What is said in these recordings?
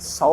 100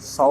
100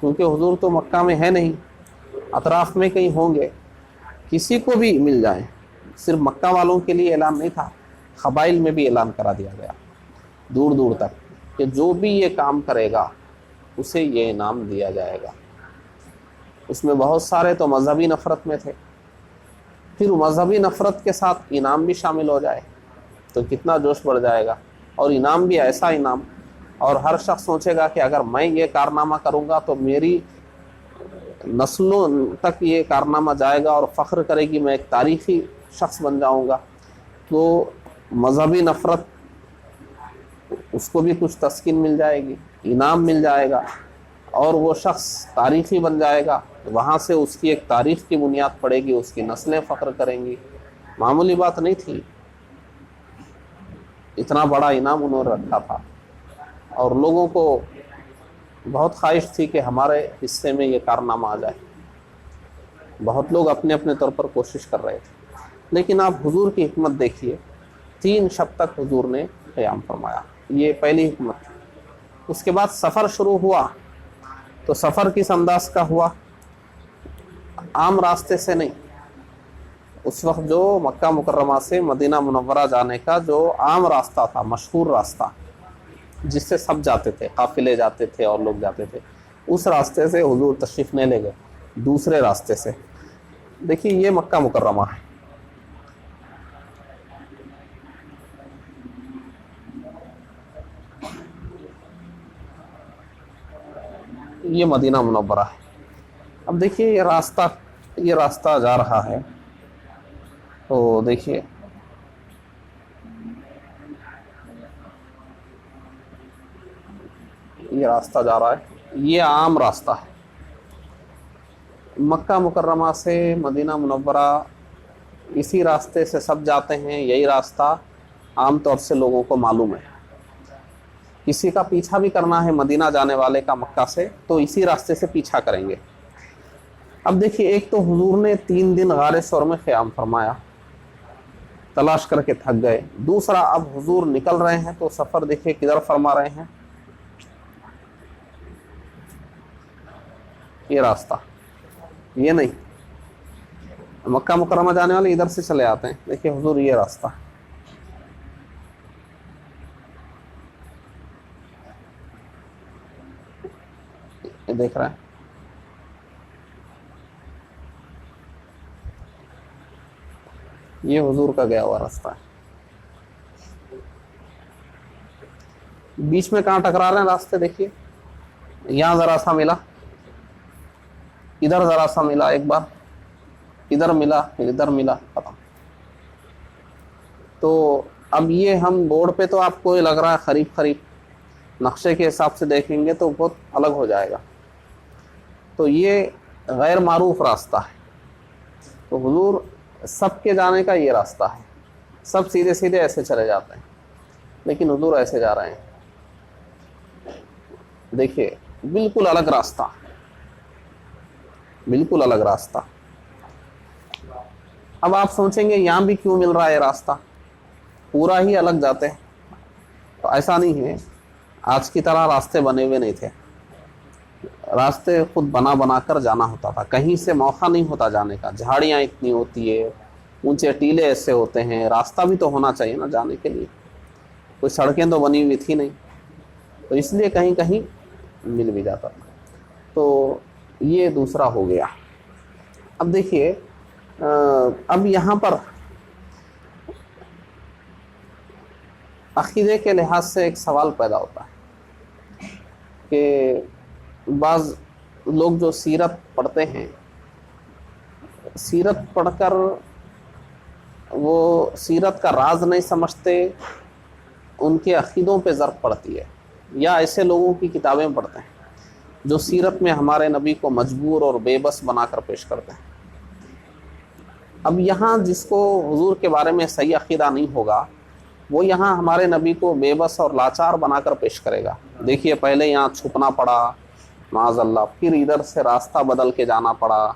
کیونکہ حضور تو مکہ میں ہے نہیں، اطراف میں کہیں ہوں گے، کسی کو بھی مل جائیں. صرف مکہ والوں کے لیے اعلان نہیں تھا، قبائل میں بھی اعلان کرا دیا گیا دور دور تک کہ جو بھی یہ کام کرے گا اسے یہ انعام دیا جائے گا. اس میں بہت سارے تو مذہبی نفرت میں تھے، پھر مذہبی نفرت کے ساتھ انعام بھی شامل ہو جائے تو کتنا جوش بڑھ جائے گا. اور انعام بھی ایسا انعام، اور ہر شخص سوچے گا کہ اگر میں یہ کارنامہ کروں گا تو میری نسلوں تک یہ کارنامہ جائے گا اور فخر کرے گی، میں ایک تاریخی شخص بن جاؤں گا. تو مذہبی نفرت اس کو بھی کچھ تسکین مل جائے گی، انعام مل جائے گا، اور وہ شخص تاریخی بن جائے گا. وہاں سے اس کی ایک تاریخ کی بنیاد پڑے گی، اس کی نسلیں فخر کریں گی. معمولی بات نہیں تھی، اتنا بڑا انعام انہوں نے رکھا تھا، اور لوگوں کو بہت خواہش تھی کہ ہمارے حصے میں یہ کارنامہ آ جائے. بہت لوگ اپنے اپنے طور پر کوشش کر رہے تھے. لیکن آپ حضور کی حکمت دیکھیے، 3 شب تک حضور نے قیام فرمایا، یہ پہلی حکمت. اس کے بعد سفر شروع ہوا تو سفر کس انداز کا ہوا؟ عام راستے سے نہیں. اس وقت جو مکہ مکرمہ سے مدینہ منورہ جانے کا جو عام راستہ تھا، مشہور راستہ جس سے سب جاتے تھے، قافلے جاتے تھے اور لوگ جاتے تھے، اس راستے سے حضور تشریف نہیں لے گئے، دوسرے راستے سے. دیکھیے یہ مکہ مکرمہ ہے، یہ مدینہ منورہ ہے. اب دیکھیے یہ راستہ جا رہا ہے، تو دیکھیے یہ راستہ جا رہا ہے، یہ عام راستہ ہے. مکہ مکرمہ سے مدینہ منورہ اسی راستے سے سب جاتے ہیں، یہی راستہ عام طور سے لوگوں کو معلوم ہے. کسی کا پیچھا بھی کرنا ہے مدینہ جانے والے کا مکہ سے تو اسی راستے سے پیچھا کریں گے. اب دیکھیے ایک تو حضور نے 3 دن غار ثور میں قیام فرمایا، تلاش کر کے تھک گئے. دوسرا اب حضور نکل رہے ہیں تو سفر دیکھیے کدھر فرما رہے ہیں، یہ راستہ، یہ نہیں. مکہ مکرمہ جانے والے ادھر سے چلے آتے ہیں، دیکھیے حضور یہ راستہ، یہ دیکھ رہے ہیں، یہ حضور کا گیا ہوا راستہ ہے. بیچ میں کہاں ٹکرا رہے ہیں راستے؟ دیکھیے یہاں ذرا سا ملا، ادھر ذرا سا ملا، ایک بار ادھر ملا، ادھر ملا، ختم. تو اب یہ ہم بورڈ پہ تو آپ کو لگ رہا ہے قریب نقشے کے حساب سے دیکھیں گے تو بہت الگ ہو جائے گا. تو یہ غیر معروف راستہ ہے. تو حضور سب کے جانے کا یہ راستہ ہے، سب سیدھے سیدھے ایسے چلے جاتے ہیں، لیکن حضور ایسے جا رہے ہیں. دیکھیے بالکل الگ راستہ، بالکل الگ راستہ. اب آپ سوچیں گے یہاں بھی کیوں مل رہا ہے راستہ، پورا ہی الگ جاتے ہیں. تو ایسا نہیں ہے، آج کی طرح راستے بنے ہوئے نہیں تھے، راستے خود بنا کر جانا ہوتا تھا. کہیں سے موقع نہیں ہوتا جانے کا، جھاڑیاں اتنی ہوتی ہے، اونچے ٹیلے ایسے ہوتے ہیں، راستہ بھی تو ہونا چاہیے نا جانے کے لیے. کوئی سڑکیں تو بنی ہوئی تھی نہیں، تو اس لیے کہیں کہیں مل بھی جاتا تھا. تو یہ دوسرا ہو گیا. اب دیکھیے اب یہاں پر عقیدے کے لحاظ سے ایک سوال پیدا ہوتا ہے کہ بعض لوگ جو سیرت پڑھتے ہیں، سیرت پڑھ کر وہ سیرت کا راز نہیں سمجھتے، ان کے عقیدوں پہ ضرب پڑتی ہے. یا ایسے لوگوں کی کتابیں پڑھتے ہیں جو سیرت میں ہمارے نبی کو مجبور اور بے بس بنا کر پیش کرتے ہیں. اب یہاں جس کو حضور کے بارے میں صحیح عقیدہ نہیں ہوگا وہ یہاں ہمارے نبی کو بے بس اور لاچار بنا کر پیش کرے گا. دیکھیے پہلے یہاں چھپنا پڑا معاذ اللہ، پھر ادھر سے راستہ بدل کے جانا پڑا،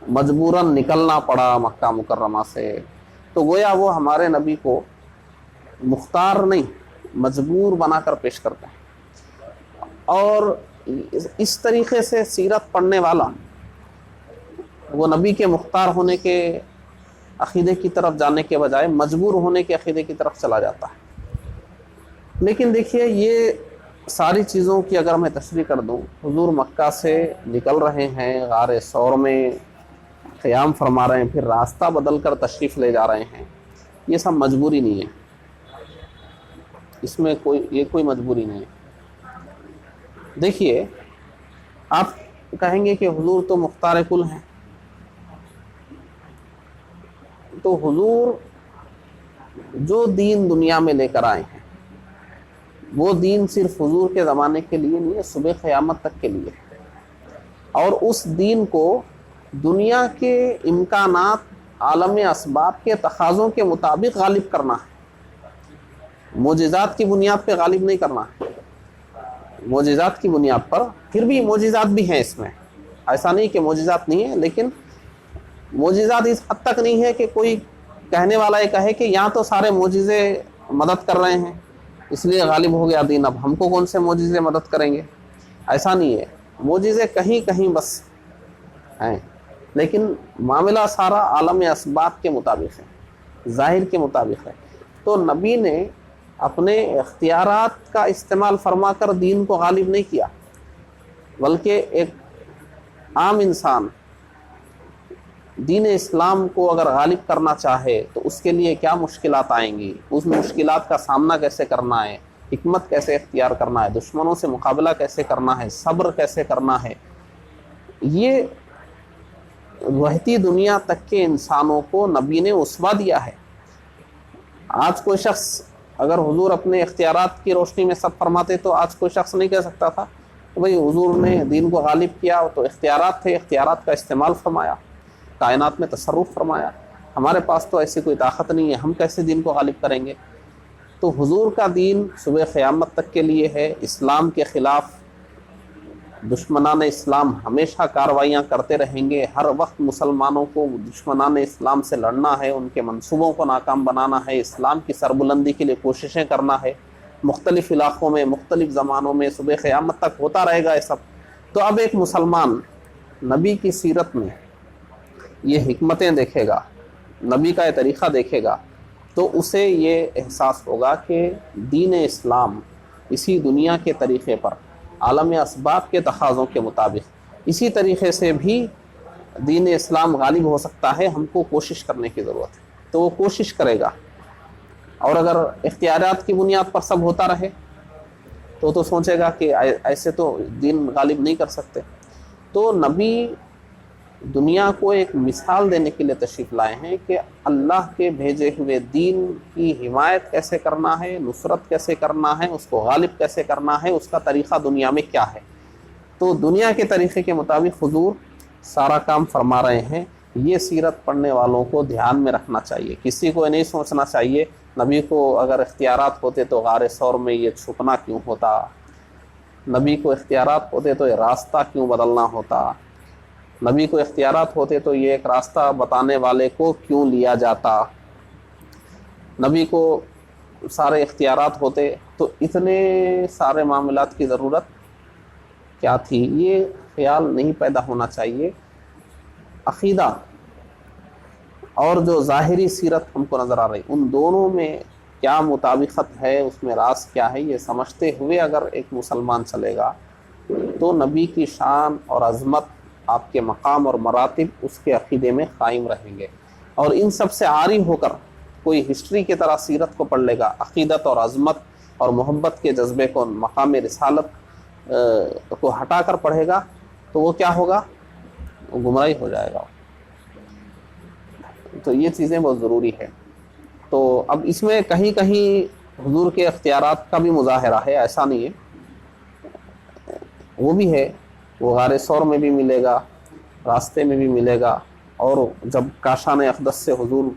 مجبوراً نکلنا پڑا مکہ مکرمہ سے. تو گویا وہ ہمارے نبی کو مختار نہیں، مجبور بنا کر پیش کرتے ہیں. اور اس طریقے سے سیرت پڑھنے والا وہ نبی کے مختار ہونے کے عقیدے کی طرف جانے کے بجائے مجبور ہونے کے عقیدے کی طرف چلا جاتا ہے۔ لیکن دیکھیے یہ ساری چیزوں کی اگر میں تشریح کر دوں، حضور مکہ سے نکل رہے ہیں، غار ثور میں قیام فرما رہے ہیں، پھر راستہ بدل کر تشریف لے جا رہے ہیں، یہ سب مجبوری نہیں ہے، اس میں کوئی مجبوری نہیں ہے۔ دیکھیے آپ کہیں گے کہ حضور تو مختار کل ہیں، تو حضور جو دین دنیا میں لے کر آئے ہیں وہ دین صرف حضور کے زمانے کے لیے نہیں ہے، صبح قیامت تک کے لیے ہے، اور اس دین کو دنیا کے امکانات، عالم اسباب کے تقاضوں کے مطابق غالب کرنا ہے، معجزات کی بنیاد پہ غالب نہیں کرنا ہے۔ معجزات کی بنیاد پر، پھر بھی معجزات بھی ہیں اس میں، ایسا نہیں کہ معجزات نہیں ہیں، لیکن معجزات اس حد تک نہیں ہے کہ کوئی کہنے والا یہ کہے کہ یہاں تو سارے معجزے مدد کر رہے ہیں اس لیے غالب ہو گیا دین، اب ہم کو کون سے معجزے مدد کریں گے، ایسا نہیں ہے۔ معجزے کہیں کہیں بس ہیں، لیکن معاملہ سارا عالم اسباب کے مطابق ہے، ظاہر کے مطابق ہے۔ تو نبی نے اپنے اختیارات کا استعمال فرما کر دین کو غالب نہیں کیا، بلکہ ایک عام انسان دین اسلام کو اگر غالب کرنا چاہے تو اس کے لیے کیا مشکلات آئیں گی، اس مشکلات کا سامنا کیسے کرنا ہے، حکمت کیسے اختیار کرنا ہے، دشمنوں سے مقابلہ کیسے کرنا ہے، صبر کیسے کرنا ہے، یہ رہتی دنیا تک کے انسانوں کو نبی نے اسوہ دیا ہے۔ آج کوئی شخص اگر حضور اپنے اختیارات کی روشنی میں سب فرماتے تو آج کوئی شخص نہیں کہہ سکتا تھا کہ بھئی حضور نے دین کو غالب کیا تو اختیارات تھے، اختیارات کا استعمال فرمایا، کائنات میں تصرف فرمایا، ہمارے پاس تو ایسی کوئی طاقت نہیں ہے، ہم کیسے دین کو غالب کریں گے۔ تو حضور کا دین صبح قیامت تک کے لیے ہے، اسلام کے خلاف دشمنان اسلام ہمیشہ کارروائیاں کرتے رہیں گے، ہر وقت مسلمانوں کو دشمنان اسلام سے لڑنا ہے، ان کے منصوبوں کو ناکام بنانا ہے، اسلام کی سربلندی کے لیے کوششیں کرنا ہے، مختلف علاقوں میں مختلف زمانوں میں صبح قیامت تک ہوتا رہے گا یہ سب۔ تو اب ایک مسلمان نبی کی سیرت میں یہ حکمتیں دیکھے گا، نبی کا یہ طریقہ دیکھے گا، تو اسے یہ احساس ہوگا کہ دین اسلام اسی دنیا کے طریقے پر، عالم اسباب کے تقاضوں کے مطابق اسی طریقے سے بھی دین اسلام غالب ہو سکتا ہے، ہم کو کوشش کرنے کی ضرورت ہے۔ تو وہ کوشش کرے گا، اور اگر اختیارات کی بنیاد پر سب ہوتا رہے تو سوچے گا کہ ایسے تو دین غالب نہیں کر سکتے۔ تو نبی دنیا کو ایک مثال دینے کے لیے تشریف لائے ہیں کہ اللہ کے بھیجے ہوئے دین کی حمایت کیسے کرنا ہے، نصرت کیسے کرنا ہے، اس کو غالب کیسے کرنا ہے، اس کا طریقہ دنیا میں کیا ہے۔ تو دنیا کے طریقے کے مطابق حضور سارا کام فرما رہے ہیں۔ یہ سیرت پڑھنے والوں کو دھیان میں رکھنا چاہیے، کسی کو نہیں سوچنا چاہیے نبی کو اگر اختیارات ہوتے تو غار ثور میں یہ چھپنا کیوں ہوتا، نبی کو اختیارات ہوتے تو یہ راستہ کیوں بدلنا ہوتا، نبی کو اختیارات ہوتے تو یہ ایک راستہ بتانے والے کو کیوں لیا جاتا، نبی کو سارے اختیارات ہوتے تو اتنے سارے معاملات کی ضرورت کیا تھی۔ یہ خیال نہیں پیدا ہونا چاہیے۔ عقیدہ اور جو ظاہری سیرت ہم کو نظر آ رہی، ان دونوں میں کیا مطابقت ہے، اس میں راز کیا ہے، یہ سمجھتے ہوئے اگر ایک مسلمان چلے گا تو نبی کی شان اور عظمت، آپ کے مقام اور مراتب اس کے عقیدے میں قائم رہیں گے۔ اور ان سب سے عاری ہو کر کوئی ہسٹری کی طرح سیرت کو پڑھ لے گا، عقیدت اور عظمت اور محبت کے جذبے کو، مقام رسالت کو ہٹا کر پڑھے گا تو وہ کیا ہوگا، وہ گمراہی ہو جائے گا۔ تو یہ چیزیں بہت ضروری ہے۔ تو اب اس میں کہیں کہیں حضور کے اختیارات کا بھی مظاہرہ ہے، ایسا نہیں ہے، وہ بھی ہے، وہ غار ثور میں بھی ملے گا، راستے میں بھی ملے گا، اور جب کاشان اقدس سے حضور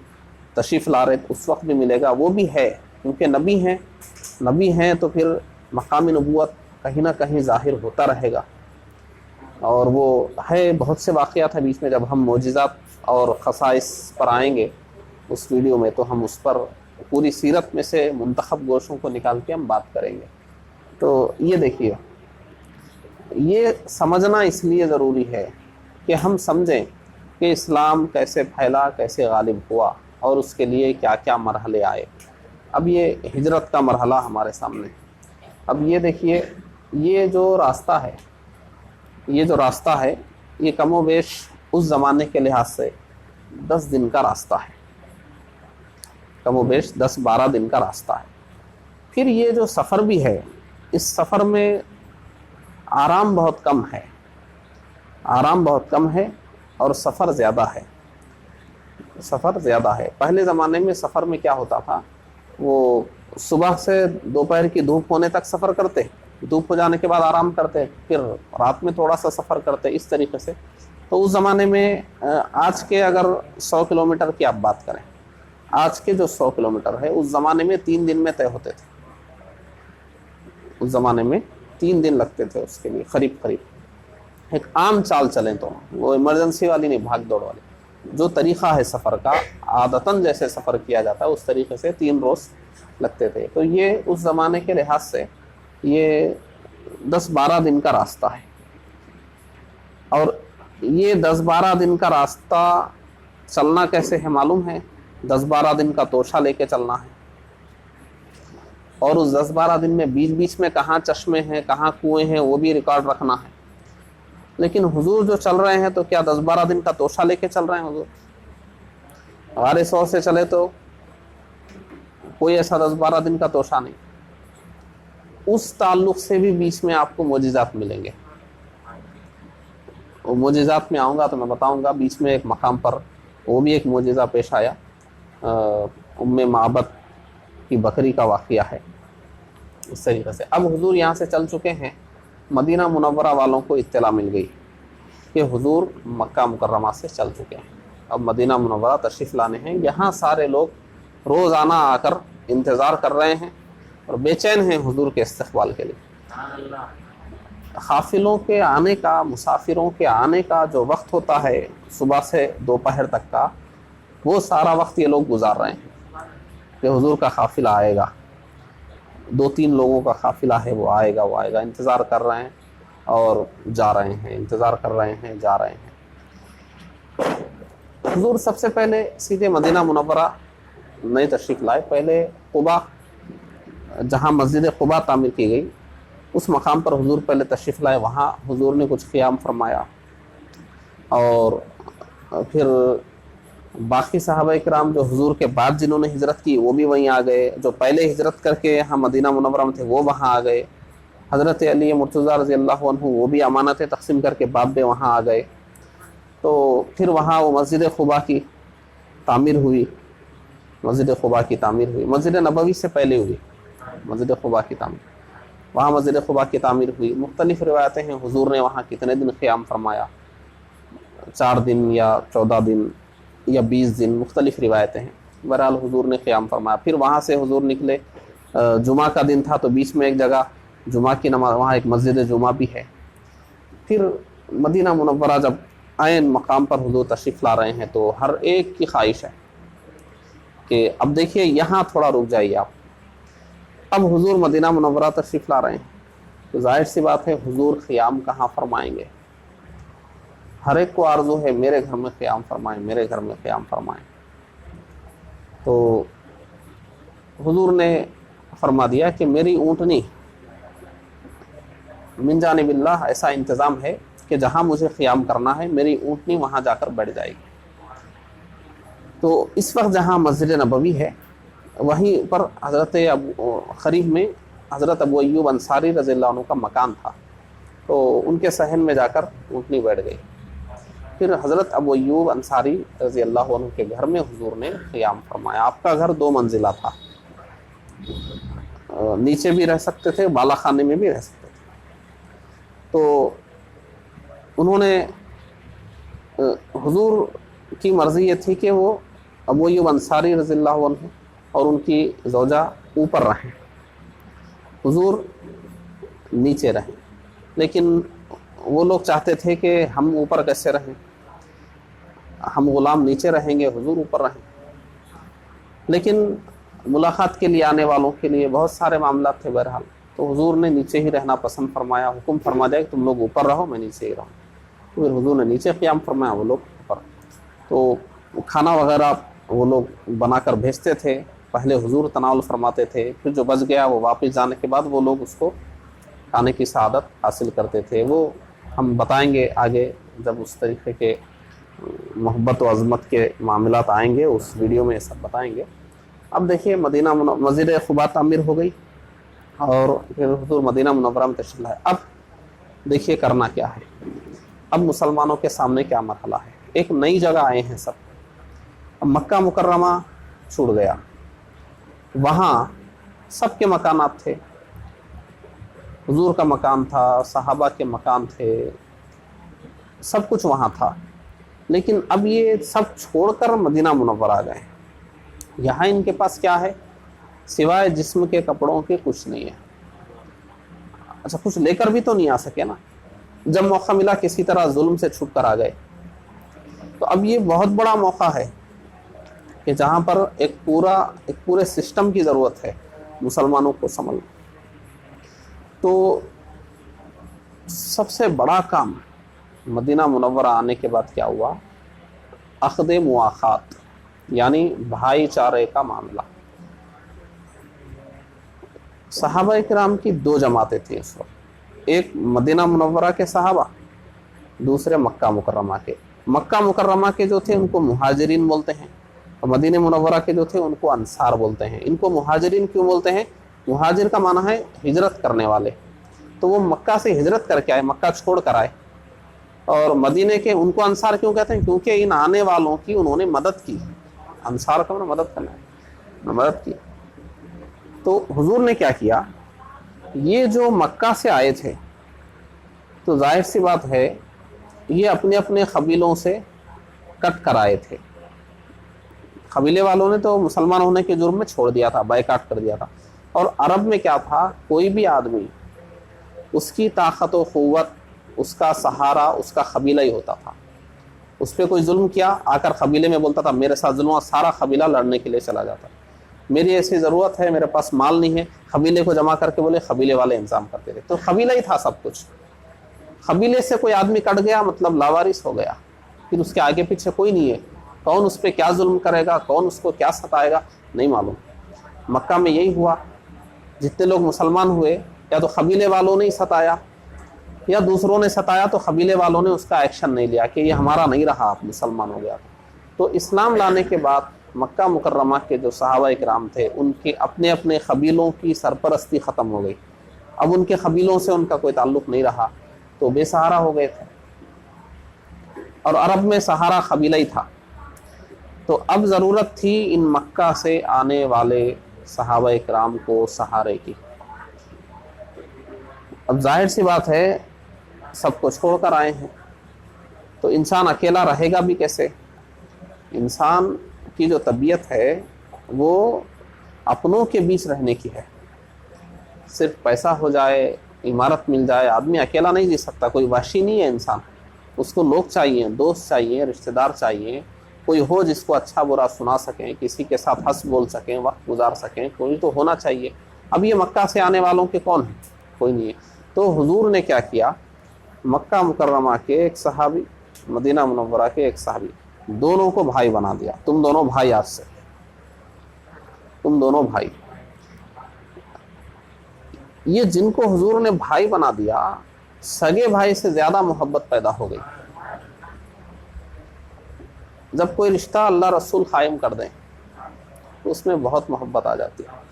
تشریف لا رہے اس وقت بھی ملے گا، وہ بھی ہے، کیونکہ نبی ہیں تو پھر مقام نبوت کہیں نہ کہیں ظاہر ہوتا رہے گا۔ اور وہ ہے، بہت سے واقعات ہیں بیچ میں، جب ہم معجزات اور خصائص پر آئیں گے اس ویڈیو میں تو ہم اس پر پوری سیرت میں سے منتخب گوشوں کو نکال کے ہم بات کریں گے۔ تو یہ دیکھیے، یہ سمجھنا اس لیے ضروری ہے کہ ہم سمجھیں کہ اسلام کیسے پھیلا، کیسے غالب ہوا اور اس کے لیے کیا کیا مرحلے آئے۔ اب یہ ہجرت کا مرحلہ ہمارے سامنے، اب یہ دیکھیے یہ جو راستہ ہے یہ کم و بیش اس زمانے کے لحاظ سے 10 دن کا راستہ ہے، کم و بیش 10-12 دن کا راستہ ہے۔ پھر یہ جو سفر بھی ہے، اس سفر میں آرام بہت کم ہے اور سفر زیادہ ہے۔ پہلے زمانے میں سفر میں کیا ہوتا تھا، وہ صبح سے دوپہر کی دھوپ ہونے تک سفر کرتے، دھوپ ہو جانے کے بعد آرام کرتے، پھر رات میں تھوڑا سا سفر کرتے، اس طریقے سے۔ تو اس زمانے میں آج کے اگر 100 کلومیٹر کی آپ بات کریں، آج کے جو 100 کلومیٹر ہے اس زمانے میں 3 دن میں طے ہوتے تھے، اس زمانے میں 3 دن لگتے تھے اس کے لیے، قریب ایک عام چال چلیں تو، وہ ایمرجنسی والی نہیں، بھاگ دوڑ والی، جو طریقہ ہے سفر کا عادتاً جیسے سفر کیا جاتا ہے اس طریقے سے 3 روز لگتے تھے۔ تو یہ اس زمانے کے لحاظ سے یہ 10-12 دن کا راستہ ہے، اور یہ 10-12 دن کا راستہ چلنا کیسے ہے معلوم ہے، 10-12 دن کا توشہ لے کے چلنا ہے، اور اس 10-12 دن میں بیچ میں کہاں چشمے ہیں، کہاں کنویں ہیں، وہ بھی ریکارڈ رکھنا ہے۔ لیکن حضور جو چل رہے ہیں تو کیا 10-12 دن کا توشہ لے کے چل رہے ہیں حضور؟ غار ثور سے چلے تو کوئی ایسا 10-12 دن کا توشہ نہیں۔ اس تعلق سے بھی بیچ میں آپ کو معجزات ملیں گے، وہ معجزات میں آؤں گا تو میں بتاؤں گا۔ بیچ میں ایک مقام پر وہ بھی ایک معجزہ پیش آیا، ام معبد کی بکری کا واقعہ ہے، اس طریقے سے۔ اب حضور یہاں سے چل چکے ہیں، مدینہ منورہ والوں کو اطلاع مل گئی کہ حضور مکہ مکرمہ سے چل چکے ہیں، اب مدینہ منورہ تشریف لانے ہیں۔ یہاں سارے لوگ روزانہ آ کر انتظار کر رہے ہیں اور بے چین ہیں حضور کے استقبال کے لیے۔ قافلوں کے آنے کا، مسافروں کے آنے کا جو وقت ہوتا ہے صبح سے دوپہر تک کا، وہ سارا وقت یہ لوگ گزار رہے ہیں کہ حضور کا قافلہ آئے گا، 2-3 لوگوں کا قافلہ ہے، وہ آئے گا، انتظار کر رہے ہیں اور جا رہے ہیں، انتظار کر رہے ہیں، جا رہے ہیں۔ حضور سب سے پہلے سیدھے مدینہ منورہ نہیں تشریف لائے، پہلے قباء، جہاں مسجد قباء تعمیر کی گئی اس مقام پر حضور پہلے تشریف لائے، وہاں حضور نے کچھ قیام فرمایا، اور پھر باقی صحابہ کرام جو حضور کے بعد جنہوں نے ہجرت کی وہ بھی وہیں آ گئے، جو پہلے ہجرت کر کے یہاں مدینہ منورہ میں تھے وہ وہاں آ گئے، حضرت علی مرتضیٰ رضی اللہ عنہ وہ بھی امانتیں تقسیم کر کے باپ بے وہاں آ گئے۔ تو پھر وہاں وہ مسجد قباء کی تعمیر ہوئی، مسجد نبوی سے پہلے ہوئی مسجد قباء کی تعمیر، وہاں مسجد قباء کی تعمیر ہوئی۔ مختلف روایتیں ہیں حضور نے وہاں کتنے دن قیام فرمایا، 4 دن یا 14 دن یا 20 دن، مختلف روایتیں ہیں۔ بہرحال حضور نے قیام فرمایا۔ پھر وہاں سے حضور نکلے، جمعہ کا دن تھا تو بیچ میں ایک جگہ جمعہ کی نماز، وہاں ایک مسجد جمعہ بھی ہے۔ پھر مدینہ منورہ جب عین مقام پر حضور تشریف لا رہے ہیں تو ہر ایک کی خواہش ہے کہ اب دیکھیے یہاں تھوڑا رک جائیے آپ، اب حضور مدینہ منورہ تشریف لا رہے ہیں تو ظاہر سی بات ہے حضور قیام کہاں فرمائیں گے؟ ہر ایک کو آرزو ہے میرے گھر میں قیام فرمائیں، میرے گھر میں قیام فرمائیں۔ تو حضور نے فرما دیا کہ میری اونٹنی من جانب اللہ، ایسا انتظام ہے کہ جہاں مجھے قیام کرنا ہے میری اونٹنی وہاں جا کر بیٹھ جائے گی۔ تو اس وقت جہاں مسجد نبوی ہے وہیں پر قریب میں حضرت ابو ایوب انصاری رضی اللہ عنہ کا مکان تھا، تو ان کے صحن میں جا کر اونٹنی بیٹھ گئی۔ پھر حضرت ابو ایوب انصاری رضی اللہ عنہ کے گھر میں حضور نے قیام فرمایا۔ آپ کا گھر 2 منزلہ تھا، نیچے بھی رہ سکتے تھے، بالا خانے میں بھی رہ سکتے تھے۔ تو انہوں نے، حضور کی مرضی یہ تھی کہ وہ ابو ایوب انصاری رضی اللہ عنہ اور ان کی زوجہ اوپر رہیں، حضور نیچے رہیں، لیکن وہ لوگ چاہتے تھے کہ ہم اوپر کیسے رہیں، ہم غلام نیچے رہیں گے، حضور اوپر رہیں۔ لیکن ملاقات کے لیے آنے والوں کے لیے بہت سارے معاملات تھے، بہرحال تو حضور نے نیچے ہی رہنا پسند فرمایا، حکم فرما دیا کہ تم لوگ اوپر رہو، میں نیچے ہی رہوں. تو پھر حضور نے نیچے قیام فرمایا، وہ لوگ اوپر. تو کھانا وغیرہ وہ لوگ بنا کر بھیجتے تھے، پہلے حضور تناول فرماتے تھے، پھر جو بچ گیا وہ واپس جانے کے بعد وہ لوگ اس کو کھانے کی سعادت حاصل کرتے تھے. وہ ہم بتائیں گے آگے جب اس طریقے کے محبت و عظمت کے معاملات آئیں گے، اس ویڈیو میں یہ سب بتائیں گے. اب دیکھیے مدینہ مسجد قباء تعمیر ہو گئی اور پھر حضور مدینہ منورہ میں تشریف لائے. اب دیکھیے کرنا کیا ہے، اب مسلمانوں کے سامنے کیا مرحلہ ہے. ایک نئی جگہ آئے ہیں سب. اب مکہ مکرمہ چھوٹ گیا، وہاں سب کے مکانات تھے، حضور کا مکان تھا، صحابہ کے مکان تھے، سب کچھ وہاں تھا. لیکن اب یہ سب چھوڑ کر مدینہ منورہ آ گئے. یہاں ان کے پاس کیا ہے سوائے جسم کے کپڑوں کے؟ کچھ نہیں ہے. اچھا کچھ لے کر بھی تو نہیں آ سکے نا، جب موقع ملا کسی طرح ظلم سے چھپ کر آ گئے. تو اب یہ بہت بڑا موقع ہے کہ جہاں پر ایک پورے سسٹم کی ضرورت ہے مسلمانوں کو سنبھلنا. تو سب سے بڑا کام مدینہ منورہ آنے کے بعد کیا ہوا؟ عقد مواخات، یعنی بھائی چارے کا معاملہ. صحابہ کرام کی دو جماعتیں تھیں اس وقت، ایک مدینہ منورہ کے صحابہ، دوسرے مکہ مکرمہ کے. مکہ مکرمہ کے جو تھے ان کو مہاجرین بولتے ہیں، اور مدینہ منورہ کے جو تھے ان کو انصار بولتے ہیں. ان کو مہاجرین کیوں بولتے ہیں؟ مہاجر کا معنی ہے ہجرت کرنے والے. تو وہ مکہ سے ہجرت کر کے آئے، مکہ چھوڑ کر آئے. اور مدینے کے ان کو انصار کیوں کہتے ہیں؟ کیونکہ ان آنے والوں کی انہوں نے مدد کی. انصار کا معنی مدد کرنا ہے، مدد کی. تو حضور نے کیا کیا، یہ جو مکہ سے آئے تھے تو ظاہر سی بات ہے یہ اپنے اپنے قبیلوں سے کٹ کر آئے تھے. قبیلے والوں نے تو مسلمان ہونے کے جرم میں چھوڑ دیا تھا، بائیکاٹ کر دیا تھا. اور عرب میں کیا تھا، کوئی بھی آدمی اس کی طاقت و قوت، اس کا سہارا اس کا قبیلہ ہی ہوتا تھا. اس پہ کوئی ظلم کیا، آ کر قبیلے میں بولتا تھا میرے ساتھ ظلم، سارا قبیلہ لڑنے کے لیے چلا جاتا. میری ایسی ضرورت ہے، میرے پاس مال نہیں ہے، قبیلے کو جمع کر کے بولے، قبیلے والے انتظام کرتے تھے. تو قبیلہ ہی تھا سب کچھ. قبیلے سے کوئی آدمی کٹ گیا مطلب لاوارث ہو گیا، پھر اس کے آگے پیچھے کوئی نہیں ہے. کون اس پہ کیا ظلم کرے گا، کون اس کو کیا ستائے گا، نہیں معلوم. مکہ میں یہی ہوا. جتنے لوگ مسلمان ہوئے یا تو قبیلے والوں نے ہی ستایا یا دوسروں نے ستایا، تو قبیلے والوں نے اس کا ایکشن نہیں لیا کہ یہ ہمارا نہیں رہا، آپ مسلمان ہو گیا. تو اسلام لانے کے بعد مکہ مکرمہ کے جو صحابہ کرام تھے ان کے اپنے اپنے قبیلوں کی سرپرستی ختم ہو گئی. اب ان کے قبیلوں سے ان کا کوئی تعلق نہیں رہا، تو بے سہارا ہو گئے تھے. اور عرب میں سہارا قبیلہ ہی تھا. تو اب ضرورت تھی ان مکہ سے آنے والے صحابہ کرام کو سہارے کی. اب ظاہر سی بات ہے سب کو چھوڑ کر آئے ہیں تو انسان اکیلا رہے گا بھی کیسے؟ انسان کی جو طبیعت ہے وہ اپنوں کے بیچ رہنے کی ہے. صرف پیسہ ہو جائے، عمارت مل جائے، آدمی اکیلا نہیں جی سکتا. کوئی وحشی نہیں ہے انسان، اس کو لوگ چاہیے، دوست چاہیے، رشتہ دار چاہیے، کوئی ہو جس کو اچھا برا سنا سکیں، کسی کے ساتھ ہنس بول سکیں، وقت گزار سکیں، کوئی تو ہونا چاہیے. اب یہ مکہ سے آنے والوں کے کون ہیں؟ کوئی نہیں ہے. تو حضور نے کیا کیا، مکہ مکرمہ کے ایک صحابی، مدینہ منورہ کے ایک صحابی، دونوں کو بھائی بنا دیا. تم دونوں بھائی، آج سے تم دونوں بھائی. یہ جن کو حضور نے بھائی بنا دیا، سگے بھائی سے زیادہ محبت پیدا ہو گئی. جب کوئی رشتہ اللہ رسول قائم کر دیں تو اس میں بہت محبت آ جاتی ہے.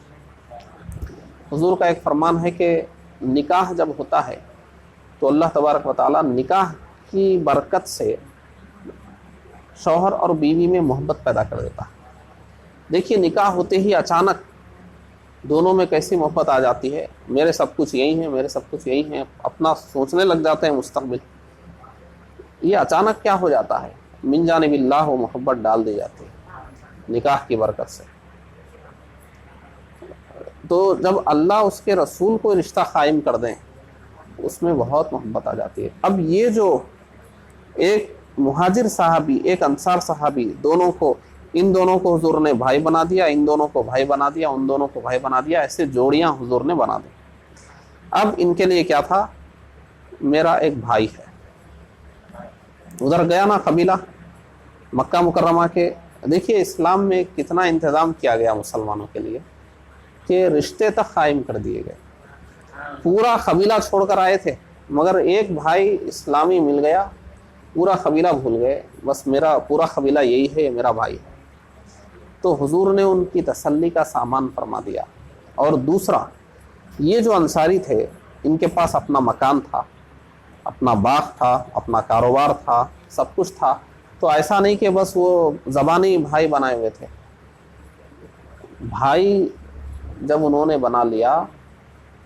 حضور کا ایک فرمان ہے کہ نکاح جب ہوتا ہے تو اللہ تبارک و تعالیٰ نکاح کی برکت سے شوہر اور بیوی میں محبت پیدا کر دیتا ہے. دیکھیے نکاح ہوتے ہی اچانک دونوں میں کیسی محبت آ جاتی ہے، میرے سب کچھ یہی ہیں، میرے سب کچھ یہی ہیں، اپنا سوچنے لگ جاتے ہیں مستقبل. یہ اچانک کیا ہو جاتا ہے، من جانب اللہ و محبت ڈال دی جاتی ہے نکاح کی برکت سے. تو جب اللہ اس کے رسول کو رشتہ قائم کر دیں اس میں بہت محبت آ جاتی ہے. اب یہ جو ایک مہاجر صحابی، ایک انصار صحابی، ان دونوں کو حضور نے بھائی بنا دیا، ان دونوں کو بھائی بنا دیا، ان دونوں کو بھائی بنا دیا، ایسے جوڑیاں حضور نے بنا دی. اب ان کے لیے کیا تھا، میرا ایک بھائی ہے، ادھر گیا نا قبیلہ مکہ مکرمہ کے. دیکھیے اسلام میں کتنا انتظام کیا گیا مسلمانوں کے لیے کہ رشتے تک قائم کر دیے گئے. پورا قبیلہ چھوڑ کر آئے تھے مگر ایک بھائی اسلامی مل گیا، پورا قبیلہ بھول گئے، بس میرا پورا قبیلہ یہی ہے، میرا بھائی ہے. تو حضور نے ان کی تسلی کا سامان فرما دیا. اور دوسرا، یہ جو انصاری تھے ان کے پاس اپنا مکان تھا، اپنا باغ تھا، اپنا کاروبار تھا، سب کچھ تھا. تو ایسا نہیں کہ بس وہ زبانی بھائی بنائے ہوئے تھے. بھائی جب انہوں نے بنا لیا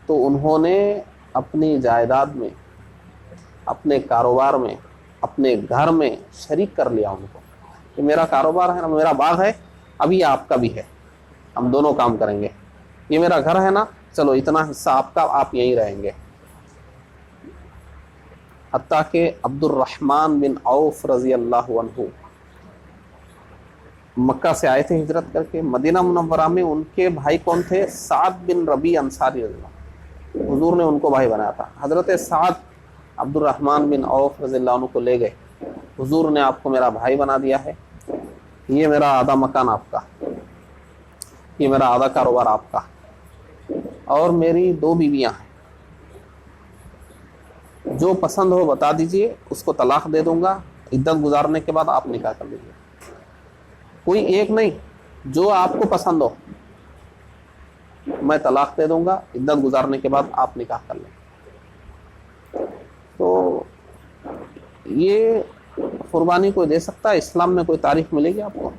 تو انہوں نے اپنی جائیداد میں، اپنے کاروبار میں، اپنے گھر میں شریک کر لیا ان کو کہ میرا کاروبار ہے نا، میرا باغ ہے، ابھی آپ کا بھی ہے، ہم دونوں کام کریں گے. یہ میرا گھر ہے نا، چلو اتنا حصہ آپ کا، آپ یہیں رہیں گے. حتیٰ کہ عبد الرحمن بن عوف رضی اللہ عنہ مکہ سے آئے تھے ہجرت کر کے. مدینہ منورہ میں ان کے بھائی کون تھے؟ سعد بن ربیع انصاری رضی اللہ. حضور نے ان کو بھائی بنایا تھا. حضرت سعد عبد الرحمن بن عوف رضی اللہ عنہ کو لے گئے. حضور نے آپ کو میرا بھائی بنا دیا ہے، یہ میرا آدھا مکان آپ کا، یہ میرا آدھا کاروبار آپ کا، اور میری 2 بیویاں ہیں، جو پسند ہو بتا دیجئے، اس کو طلاق دے دوں گا، عدت گزارنے کے بعد آپ نکاح کر لیجیے. کوئی ایک نہیں، جو آپ کو پسند ہو میں طلاق دے دوں گا، عدت گزارنے کے بعد آپ نکاح کر لیں. تو یہ قربانی کوئی دے سکتا ہے؟ اسلام میں کوئی تاریخ ملے گی آپ کو؟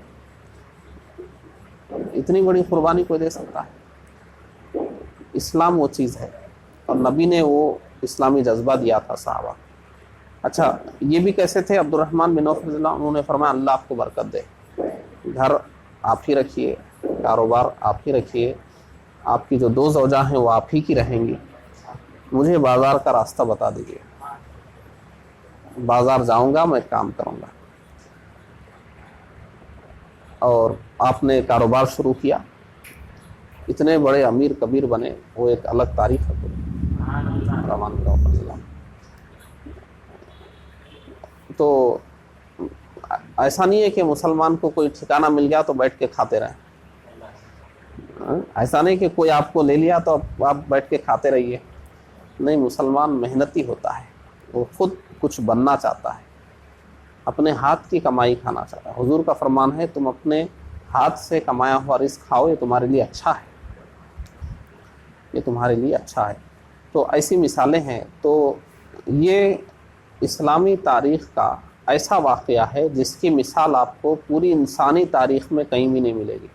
اتنی بڑی قربانی کوئی دے سکتا ہے؟ اسلام وہ چیز ہے، اور نبی نے وہ اسلامی جذبہ دیا تھا صحابہ. اچھا، یہ بھی کیسے تھے عبد الرحمن بن عوف رضی اللہ عنہ؟ انہوں نے فرمایا اللہ آپ کو برکت دے، گھر آپ ہی رکھیے، کاروبار آپ ہی رکھیے، آپ کی جو 2 زوجہ ہیں وہ آپ ہی کی رہیں گی، مجھے بازار کا راستہ بتا دیجیے، بازار جاؤں گا، میں کام کروں گا. اور آپ نے کاروبار شروع کیا، اتنے بڑے امیر کبیر بنے، وہ ایک الگ تاریخ ہے. تو ایسا نہیں ہے کہ مسلمان کو کوئی ٹھکانہ مل گیا تو بیٹھ کے کھاتے رہیں. ایسا نہیں کہ کوئی آپ کو لے لیا تو آپ بیٹھ کے کھاتے رہیے. نہیں، مسلمان محنتی ہوتا ہے، وہ خود کچھ بننا چاہتا ہے، اپنے ہاتھ کی کمائی کھانا چاہتا ہے. حضور کا فرمان ہے تم اپنے ہاتھ سے کمایا ہوا رزق کھاؤ، یہ تمہارے لیے اچھا ہے، یہ تمہارے لیے اچھا ہے. تو ایسی مثالیں ہیں. تو یہ اسلامی تاریخ کا ایسا واقعہ ہے جس کی مثال آپ کو پوری انسانی تاریخ میں کہیں بھی نہیں ملے گی.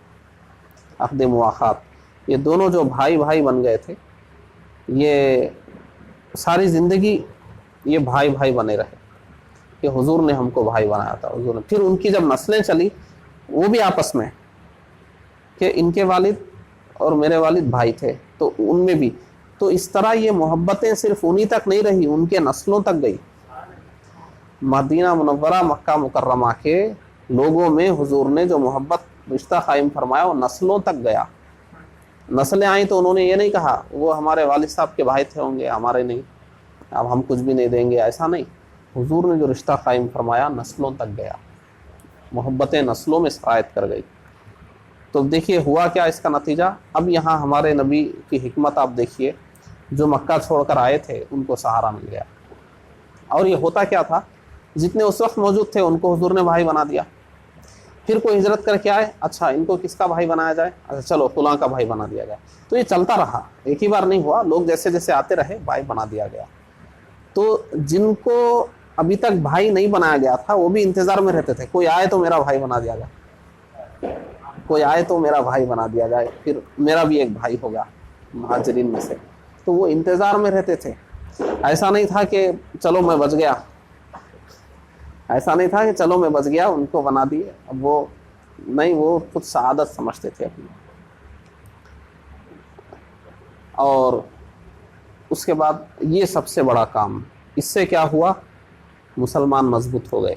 عقد مواخات، یہ دونوں جو بھائی بھائی بن گئے تھے، یہ ساری زندگی یہ بھائی بھائی بنے رہے کہ حضور نے ہم کو بھائی بنایا تھا. حضور نے پھر ان کی جب نسلیں چلی، وہ بھی آپس میں کہ ان کے والد اور میرے والد بھائی تھے، تو ان میں بھی. تو اس طرح یہ محبتیں صرف انہی تک نہیں رہی، ان کے نسلوں تک گئی. مدینہ منورہ مکہ مکرمہ کے لوگوں میں حضور نے جو محبت رشتہ قائم فرمایا وہ نسلوں تک گیا. نسلیں آئیں تو انہوں نے یہ نہیں کہا وہ ہمارے والد صاحب کے بھائی تھے ہوں گے، ہمارے نہیں، اب ہم کچھ بھی نہیں دیں گے، ایسا نہیں. حضور نے جو رشتہ قائم فرمایا نسلوں تک گیا، محبتیں نسلوں میں سرایت کر گئی. تو دیکھیے ہوا کیا اس کا نتیجہ. اب یہاں ہمارے نبی کی حکمت آپ دیکھیے، جو مکہ چھوڑ کر آئے تھے ان کو سہارا مل گیا. اور یہ ہوتا کیا تھا، جتنے اس وقت موجود تھے ان کو حضور نے بھائی بنا دیا. پھر کوئی ہجرت کر کے آئے، اچھا ان کو کس کا بھائی بنایا جائے، اچھا چلو فلاں کا بھائی بنا دیا جائے. تو یہ چلتا رہا، ایک ہی بار نہیں ہوا، لوگ جیسے جیسے آتے رہے بھائی بنا دیا گیا. تو جن کو ابھی تک بھائی نہیں بنایا گیا تھا وہ بھی انتظار میں رہتے تھے، کوئی آئے تو میرا بھائی بنا دیا جائے، کوئی آئے تو میرا بھائی بنا دیا جائے، پھر میرا بھی ایک بھائی ہوگا مہاجرین میں سے. تو وہ انتظار میں رہتے تھے. ایسا نہیں تھا کہ چلو میں بچ گیا، ایسا نہیں تھا کہ چلو میں بچ گیا ان کو بنا دیے. اب وہ نہیں، وہ خود سعادت سمجھتے تھے اپنی. اور اس کے بعد یہ سب سے بڑا کام، اس سے کیا ہوا، مسلمان مضبوط ہو گئے.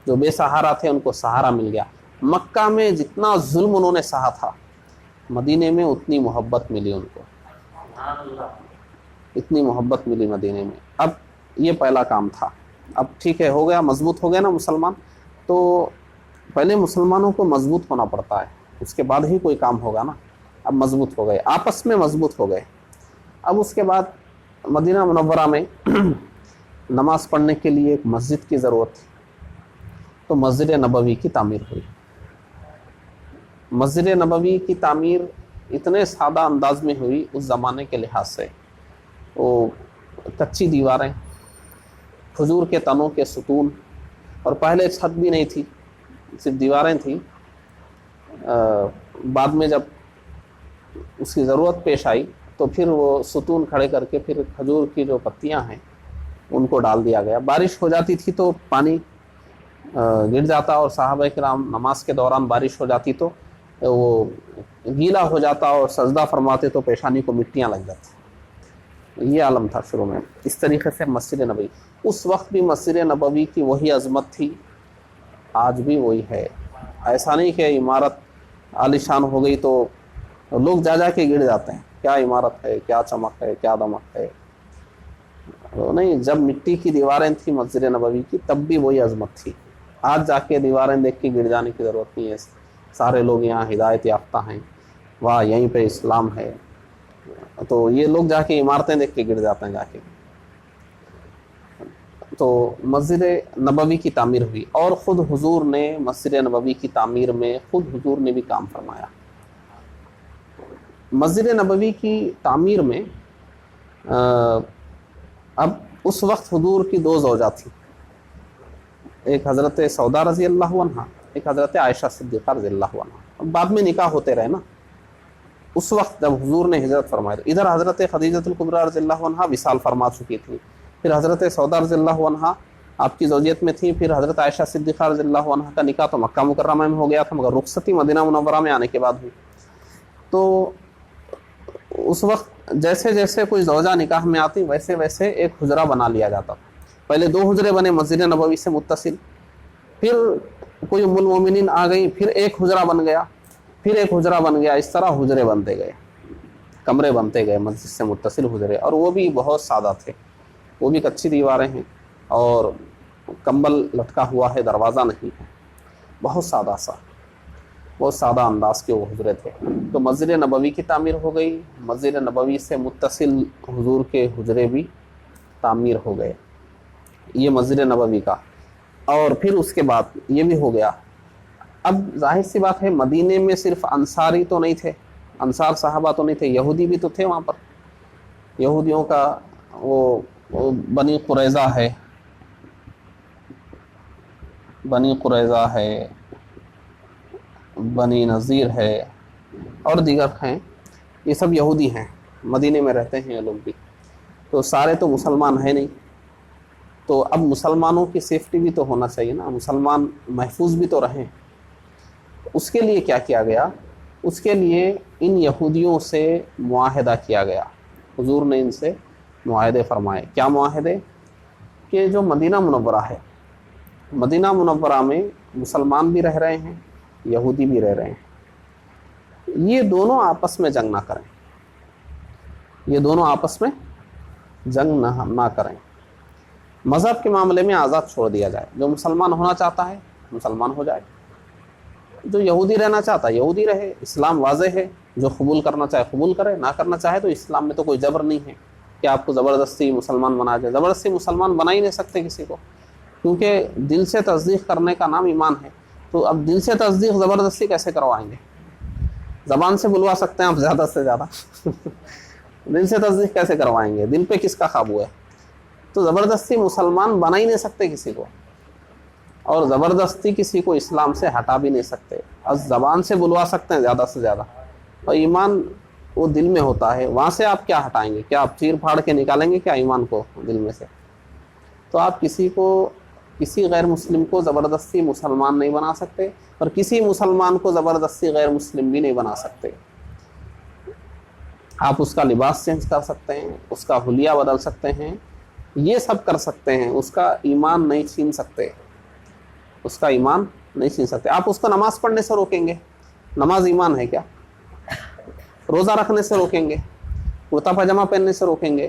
جو بے سہارا تھے ان کو سہارا مل گیا. مکہ میں جتنا ظلم انہوں نے سہا تھا، مدینے میں اتنی محبت ملی ان کو. اتنی محبت ملی مدینے میں. اب یہ پہلا کام تھا. اب ٹھیک ہے، ہو گیا، مضبوط ہو گیا نا مسلمان. تو پہلے مسلمانوں کو مضبوط ہونا پڑتا ہے، اس کے بعد ہی کوئی کام ہوگا نا. اب مضبوط ہو گئے، آپس میں مضبوط ہو گئے. اب اس کے بعد مدینہ منورہ میں نماز پڑھنے کے لیے ایک مسجد کی ضرورت تھی، تو مسجد نبوی کی تعمیر ہوئی. مسجد نبوی کی تعمیر اتنے سادہ انداز میں ہوئی اس زمانے کے لحاظ سے. وہ کچی دیواریں، کھجور کے تنوں کے ستون، اور پہلے چھت بھی نہیں تھی، صرف دیواریں تھیں. بعد میں جب اس کی ضرورت پیش آئی تو پھر وہ ستون کھڑے کر کے پھر کھجور کی جو پتیاں ہیں ان کو ڈال دیا گیا. بارش ہو جاتی تھی تو پانی گر جاتا، اور صحابہ کرام نماز کے دوران بارش ہو جاتی تو وہ گیلا ہو جاتا اور سجدہ فرماتے تو پیشانی کو مٹیاں لگ جاتی. یہ عالم تھا شروع میں. اس طریقے سے مسجد نبوی، اس وقت بھی مسجد نبوی کی وہی عظمت تھی، آج بھی وہی ہے. ایسا نہیں کہ عمارت عالیشان ہو گئی تو لوگ جا جا کے گر جاتے ہیں، کیا عمارت ہے، کیا چمک ہے، کیا دمک ہے. نہیں، جب مٹی کی دیواریں تھیں مسجد نبوی کی تب بھی وہی عظمت تھی. آج جا کے دیواریں دیکھ کے گر جانے کی ضرورت نہیں ہے. سارے لوگ یہاں ہدایت یافتہ ہیں، واہ یہیں پہ اسلام ہے، تو یہ لوگ جا کے عمارتیں دیکھ کے گر جاتے ہیں جا کے. تو مسجد نبوی کی تعمیر ہوئی، اور خود حضور نے مسجد نبوی کی تعمیر میں خود حضور نے بھی کام فرمایا. مسجد نبوی کی تعمیر میں اب اس وقت حضور کی دو زوجہ تھیں، ایک حضرت سودا رضی اللہ عنہ، ایک حضرت عائشہ صدیقہ رضی اللہ عنہ. اب بعد میں نکاح ہوتے رہے نا. اس وقت جب حضور نے ہجرت فرمائی تو ادھر حضرت خدیجۃ الکبریٰ رضی اللہ عنہ وصال فرما چکی تھی، پھر حضرت سودا رضی اللہ عنہ آپ کی زوجیت میں تھی، پھر حضرت عائشہ صدیقہ رضی اللہ عنہ کا نکاح تو مکہ مکرمہ میں ہو گیا تھا، مگر رخصتی مدینہ منورہ میں آنے کے بعد ہوئی. تو اس وقت جیسے جیسے کوئی زوجہ نکاح میں آتی ویسے ویسے ایک حجرہ بنا لیا جاتا تھا. پہلے 2 حجرے بنے مسجد نبوی سے متصل، پھر کوئی ام المومنین آ گئی، پھر ایک حجرہ بن گیا، پھر ایک حجرہ بن گیا. اس طرح حجرے بنتے گئے، کمرے بنتے گئے مسجد سے متصل حجرے، اور وہ بھی بہت سادہ تھے. وہ بھی کچی دیواریں ہیں اور کمبل لٹکا ہوا ہے، دروازہ نہیں ہے، بہت سادہ سا، بہت سادہ انداز کے وہ حجرے تھے. تو مسجد نبوی کی تعمیر ہو گئی، مسجد نبوی سے متصل حضور کے حجرے بھی تعمیر ہو گئے. یہ مسجد نبوی کا. اور پھر اس کے بعد یہ بھی ہو گیا. اب ظاہر سی بات ہے مدینے میں صرف انصاری تو نہیں تھے، انصار صحابہ تو نہیں تھے، یہودی بھی تو تھے وہاں پر. یہودیوں کا وہ بنی قریظہ ہے، بنی قریظہ ہے، بنی نذیر ہے، اور دیگر ہیں. یہ سب یہودی ہیں، مدینے میں رہتے ہیں یہ لوگ بھی. تو سارے تو مسلمان ہیں نہیں. تو اب مسلمانوں کی سیفٹی بھی تو ہونا چاہیے نا، مسلمان محفوظ بھی تو رہیں. اس کے لیے کیا کیا گیا؟ اس کے لیے ان یہودیوں سے معاہدہ کیا گیا. حضور نے ان سے معاہدے فرمائے. کیا معاہدے؟ کہ جو مدینہ منورہ ہے، مدینہ منورہ میں مسلمان بھی رہ رہے ہیں، یہودی بھی رہ رہے ہیں، یہ دونوں آپس میں جنگ نہ کریں، یہ دونوں آپس میں جنگ نہ کریں. مذہب کے معاملے میں آزاد چھوڑ دیا جائے. جو مسلمان ہونا چاہتا ہے مسلمان ہو جائے، جو یہودی رہنا چاہتا ہے یہودی رہے. اسلام واضح ہے، جو قبول کرنا چاہے قبول کرے، نہ کرنا چاہے تو اسلام میں تو کوئی جبر نہیں ہے کہ آپ کو زبردستی مسلمان بنا دے. زبردستی مسلمان بنا ہی نہیں سکتے کسی کو، کیونکہ دل سے تصدیق کرنے کا نام ایمان ہے. تو اب دل سے تصدیق زبردستی کیسے کروائیں گے؟ زبان سے بلوا سکتے ہیں آپ زیادہ سے زیادہ دل سے تصدیق کیسے کروائیں گے؟ دل پہ کس کا قابو ہے؟ تو زبردستی مسلمان بنا ہی نہیں سکتے کسی کو، اور زبردستی کسی کو اسلام سے ہٹا بھی نہیں سکتے. از زبان سے بلوا سکتے ہیں زیادہ سے زیادہ، اور ایمان وہ دل میں ہوتا ہے. وہاں سے آپ کیا ہٹائیں گے؟ کیا آپ چیر پھاڑ کے نکالیں گے کیا ایمان کو دل میں سے؟ تو آپ کسی غیر مسلم کو زبردستی مسلمان نہیں بنا سکتے، اور کسی مسلمان کو زبردستی غیر مسلم بھی نہیں بنا سکتے. آپ اس کا لباس چینج کر سکتے ہیں، اس کا حلیہ بدل سکتے ہیں، یہ سب کر سکتے ہیں، اس کا ایمان نہیں چھین سکتے، اس کا ایمان نہیں چھین سکتے. آپ اس کو نماز پڑھنے سے روکیں گے؟ نماز ایمان ہے کیا؟ روزہ رکھنے سے روکیں گے؟ کرتا پاجامہ پہننے سے روکیں گے؟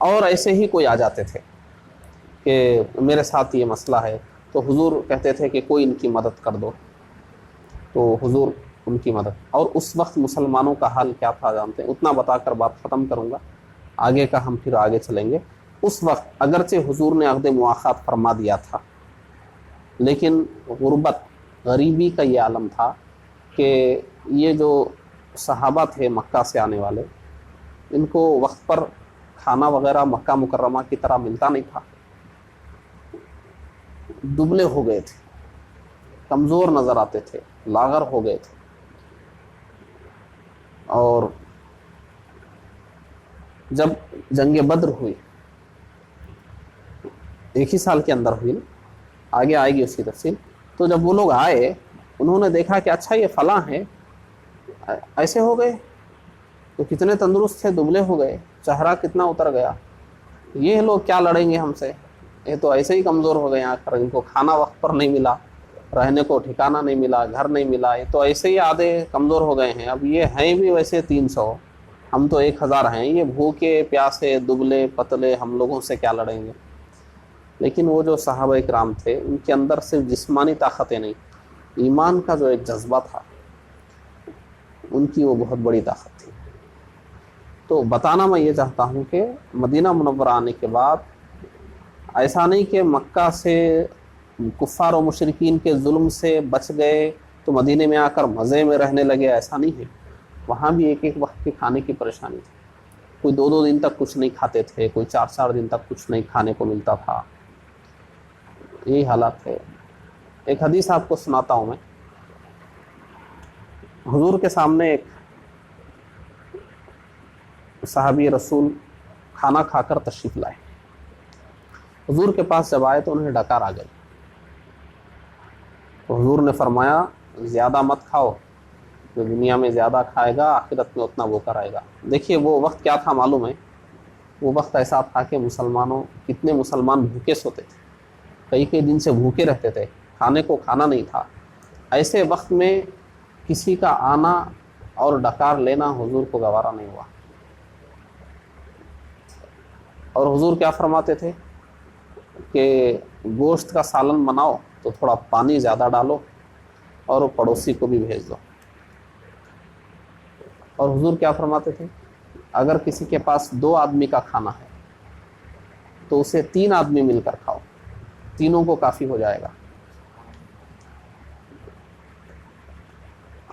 اور ایسے ہی کوئی آ جاتے تھے کہ میرے ساتھ یہ مسئلہ ہے، تو حضور کہتے تھے کہ کوئی ان کی مدد کر دو، تو حضور ان کی مدد. اور اس وقت مسلمانوں کا حال کیا تھا جانتے ہیں؟ اتنا بتا کر بات ختم کروں گا، آگے کا ہم پھر آگے چلیں گے. اس وقت اگرچہ حضور نے عقد مواخات فرما دیا تھا، لیکن غربت، غریبی کا یہ عالم تھا کہ یہ جو صحابہ تھے مکہ سے آنے والے، ان کو وقت پر کھانا وغیرہ مکہ مکرمہ کی طرح ملتا نہیں تھا. دبلے ہو گئے تھے، کمزور نظر آتے تھے، لاغر ہو گئے تھے. اور جب جنگ بدر ہوئی، ایک ہی سال کے اندر ہوئی نا، آگے آئے گی اس کی تفصیل. تو جب وہ لوگ آئے، انہوں نے دیکھا کہ اچھا یہ فلاں ہیں، ایسے ہو گئے تو کتنے تندرست تھے، دبلے ہو گئے، چہرہ کتنا اتر گیا، یہ لوگ کیا لڑیں گے ہم سے، یہ تو ایسے ہی کمزور ہو گئے. آخر ان کو کھانا وقت پر نہیں ملا، رہنے کو ٹھکانہ نہیں ملا، گھر نہیں ملا، یہ تو ایسے ہی آدھے کمزور ہو گئے ہیں. اب یہ ہیں بھی ویسے 300، ہم تو 1000 ہیں، یہ بھوکے پیاسے دبلے پتلے، ہم لوگوں سے کیا لڑیں گے. لیکن وہ جو صحابہ اکرام تھے، ان کے اندر صرف جسمانی طاقتیں نہیں، ایمان کا جو ایک جذبہ تھا، ان کی وہ بہت بڑی طاقت تھی. تو بتانا میں یہ چاہتا ہوں کہ مدینہ منورہ آنے کے بعد ایسا نہیں کہ مکہ سے کفار و مشرکین کے ظلم سے بچ گئے تو مدینے میں آ کر مزے میں رہنے لگے، ایسا نہیں ہے. وہاں بھی ایک ایک وقت کے کھانے کی پریشانی تھی. کوئی 2 دن تک کچھ نہیں کھاتے تھے، کوئی 4 دن تک کچھ نہیں کھانے کو ملتا تھا. یہی حالات ہے. ایک حدیث آپ کو سناتا ہوں میں. حضور کے سامنے ایک صحابی رسول کھانا کھا کر تشریف لائے. حضور کے پاس جب آئے تو انہیں ڈکار آ گئی. تو حضور نے فرمایا زیادہ مت کھاؤ، جو دنیا میں زیادہ کھائے گا آخرت میں اتنا بھوکا رہے گا. دیکھیے وہ وقت کیا تھا معلوم ہے؟ وہ وقت ایسا تھا کہ کتنے مسلمان بھوکے سوتے تھے، کئی دن سے بھوکے رہتے تھے، کھانے کو کھانا نہیں تھا. ایسے وقت میں کسی کا آنا اور ڈکار لینا حضور کو گوارا نہیں ہوا. اور حضور کیا فرماتے تھے کہ گوشت کا سالن بناؤ تو تھوڑا پانی زیادہ ڈالو اور پڑوسی کو بھی بھیج دو. اور حضور کیا فرماتے تھے؟ اگر کسی کے پاس 2 آدمی کا کھانا ہے تو اسے 3 آدمی مل کر کھاؤ، تینوں کو کافی ہو جائے گا.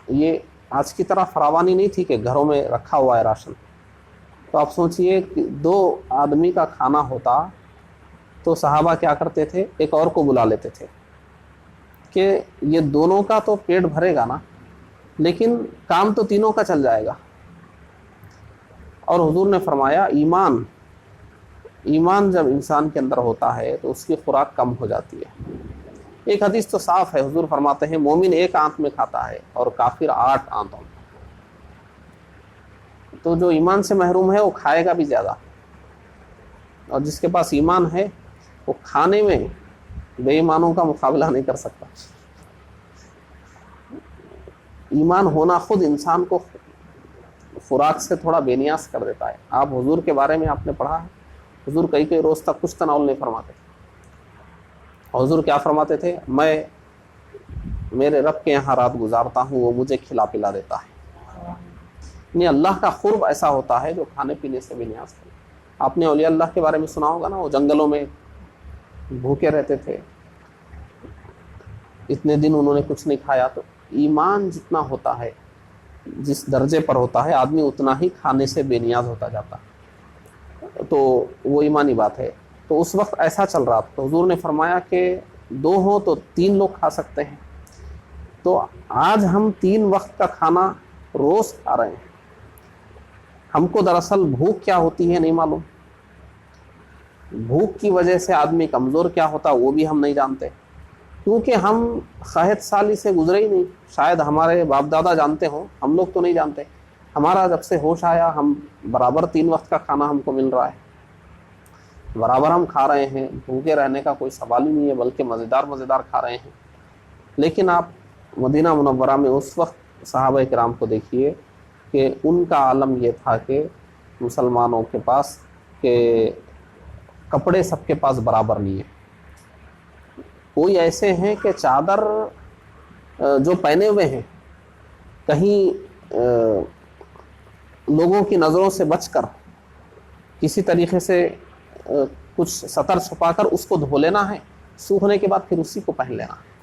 یہ آج کی طرح فراوانی نہیں تھی کہ گھروں میں رکھا ہوا ہے راشن. تو آپ سوچئے کہ 2 آدمی کا کھانا ہوتا تو صحابہ کیا کرتے تھے؟ ایک اور کو بلا لیتے تھے کہ یہ دونوں کا تو پیٹ بھرے گا نا، لیکن کام تو تینوں کا چل جائے گا. اور حضور نے فرمایا ایمان جب انسان کے اندر ہوتا ہے تو اس کی خوراک کم ہو جاتی ہے. ایک حدیث تو صاف ہے، حضور فرماتے ہیں مومن 1 آنت میں کھاتا ہے اور کافر 8 آنتوں میں. تو جو ایمان سے محروم ہے وہ کھائے گا بھی زیادہ، اور جس کے پاس ایمان ہے وہ کھانے میں بے ایمانوں کا مقابلہ نہیں کر سکتا. ایمان ہونا خود انسان کو خوراک سے تھوڑا بے نیاز کر دیتا ہے. آپ حضور کے بارے میں آپ نے پڑھا ہے، حضور کئی روز تک کچھ تناول نہیں فرماتے تھے. حضور کیا فرماتے تھے؟ میں میرے رب کے یہاں رات گزارتا ہوں، وہ مجھے کھلا پلا دیتا ہے. یعنی اللہ کا قرب ایسا ہوتا ہے جو کھانے پینے سے بے نیاز کرے. آپ نے اولیاء اللہ کے بارے میں سنا ہوگا نا، وہ جنگلوں میں بھوکے رہتے تھے، اتنے دن انہوں نے کچھ نہیں کھایا. تو ایمان جتنا ہوتا ہے، جس درجے پر ہوتا ہے، آدمی اتنا ہی کھانے سے بے نیاز ہوتا جاتا. تو وہ ایمانی بات ہے. تو اس وقت ایسا چل رہا تھا. تو حضور نے فرمایا کہ 2 ہوں تو 3 لوگ کھا سکتے ہیں. تو آج ہم 3 وقت کا کھانا روز کھا رہے ہیں. ہم کو دراصل بھوک کیا ہوتی ہے نہیں معلوم. بھوک کی وجہ سے آدمی کمزور کیا ہوتا وہ بھی ہم نہیں جانتے، کیونکہ ہم قحط سالی سے گزرے ہی نہیں. شاید ہمارے باپ دادا جانتے ہوں، ہم لوگ تو نہیں جانتے. ہمارا جب سے ہوش آیا ہم برابر 3 وقت کا کھانا ہم کو مل رہا ہے، برابر ہم کھا رہے ہیں. بھوکے رہنے کا کوئی سوال ہی نہیں ہے، بلکہ مزیدار کھا رہے ہیں. لیکن آپ مدینہ منورہ میں اس وقت صحابہ کرام کو دیکھیے کہ ان کا عالم یہ تھا کہ مسلمانوں کے پاس کہ کپڑے سب کے پاس برابر نہیں ہیں. کوئی ایسے ہیں کہ چادر جو پہنے ہوئے ہیں کہیں لوگوں کی نظروں سے بچ کر کسی طریقے سے کچھ سطر چھپا کر اس کو دھو لینا ہے, سوکھنے کے بعد پھر اسی کو پہن لینا ہے.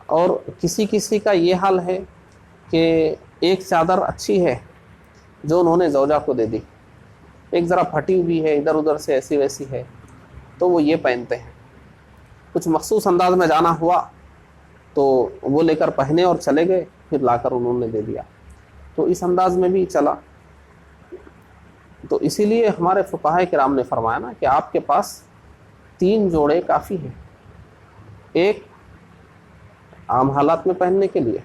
اور کسی کسی کا یہ حال ہے کہ ایک چادر اچھی ہے جو انہوں نے زوجہ کو دے دی, ایک ذرا پھٹی ہوئی ہے, ادھر ادھر سے ایسی ویسی ہے, تو وہ یہ پہنتے ہیں. کچھ مخصوص انداز میں جانا ہوا تو وہ لے کر پہنے اور چلے گئے, پھر لا کر انہوں نے دے دیا. تو اس انداز میں بھی چلا. تو اسی لیے ہمارے فقہاء کرام نے فرمایا نا کہ آپ کے پاس 3 جوڑے کافی ہیں, ایک عام حالات میں پہننے کے لیے,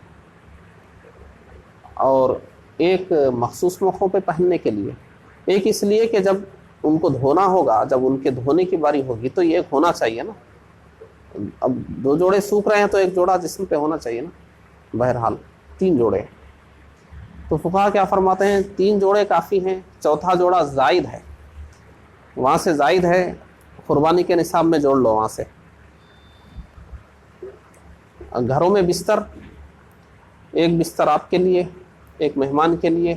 اور ایک مخصوص موقعوں پہ پہننے کے لیے, ایک اس لیے کہ جب ان کو دھونا ہوگا, جب ان کے دھونے کی باری ہوگی تو یہ ہونا چاہیے نا. اب 2 جوڑے سوکھ رہے ہیں تو ایک جوڑا جسم پہ ہونا چاہیے نا. بہرحال 3 جوڑے. تو فقہاء کیا فرماتے ہیں, 3 جوڑے کافی ہیں, چوتھا جوڑا زائد ہے, وہاں سے زائد ہے, قربانی کے نصاب میں جوڑ لو وہاں سے. گھروں میں بستر, ایک بستر آپ کے لیے, ایک مہمان کے لیے,